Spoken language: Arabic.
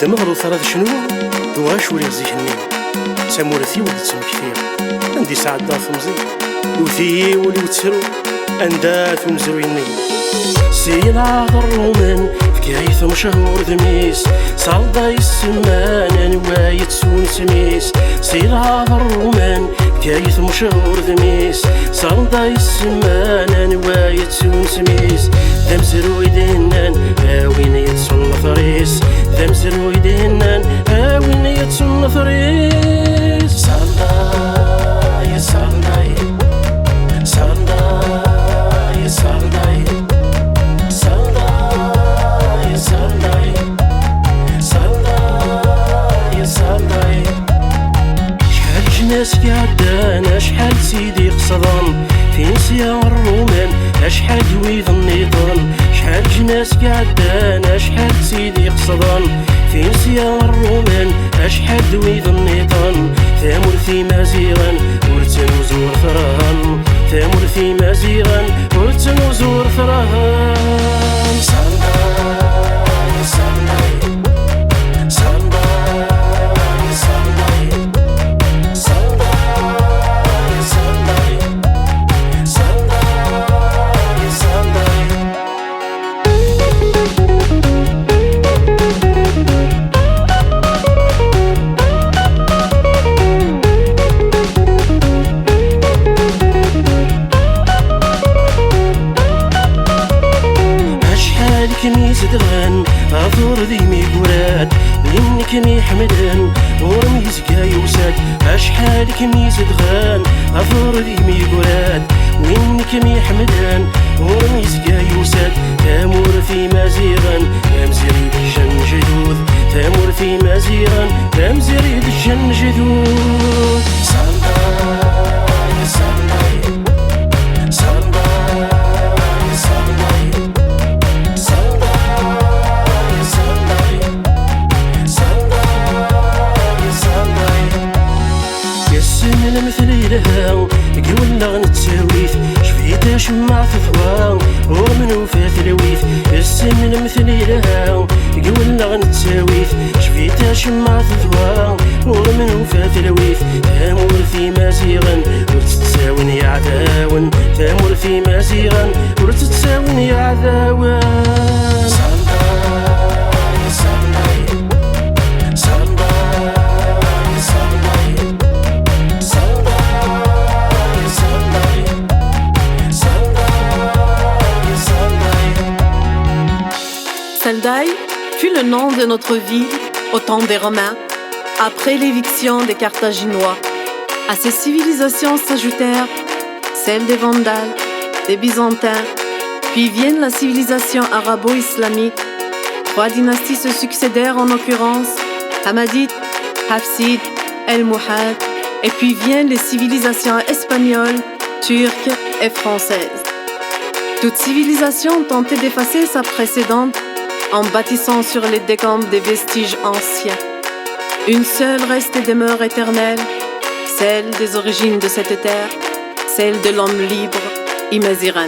دمغرو ثلاث شنو دواش ولي زيهني سمورثي ولد سمكثير عندي سعد دار ثمزي وثي ولي وتسرو اندات ومزرويني سيل عذر رومان فكايث مشهور ذميس صالدا يسمان انواية سون سميس سيل عذر رومان فكايث مشهور ذميس صالدا يسمان انواية سون سميس ذم زروي دينان هاوين يتسون ثريس ذم زروي دينان هاوين يتسون ثريس صالدا يا صالدا صالدا يا صالدا ناس قعدان شحال سيدي قصدان في نسيا الرومان شحال دويض النيطان شحال جناس قعدان شحال سيدي قصدان في نسيا الرومان شحال دويض النيطان ثامر في مزيغان ورتن وزور ثرهان ثامر في مزيغان ورتن وزور ثرهان صلى كنيس دغان أثور ذيمي قراد إنكني حمدان ورميز كايوساد أشحال كنيس دغان أثور ذيمي قراد وإنكني حمدان ورميز كايوساد تامور في مزيغان تامزيري دجن جدود تامور في مزيغان تامزيري دجن جدود مثلي لها قولنا غنتساويث شفيتها شمع في ثواه ومنو فات لويث السن مثلي لها قولنا غنتساويث شفيتها شمع في ثواه ومنو فات لويث تامور في مزيغا ورتتساون يا عذاون تامور في مزيغا ورتتساون يا عذاون Saldaï fut le nom de notre ville au temps des Romains, après l'éviction des Carthaginois. À ces civilisations s'ajoutèrent celles des Vandales, des Byzantins, puis viennent la civilisation arabo-islamique. 3 dynasties se succédèrent en occurrence, Hammadites, Hafsides, El-Mouhad, et puis viennent les civilisations espagnoles, turques et françaises. Toute civilisation tentait d'effacer sa précédente en bâtissant sur les décombres des vestiges anciens. Une seule reste et demeure éternelle, celle des origines de cette terre, celle de l'homme libre, Imaziran.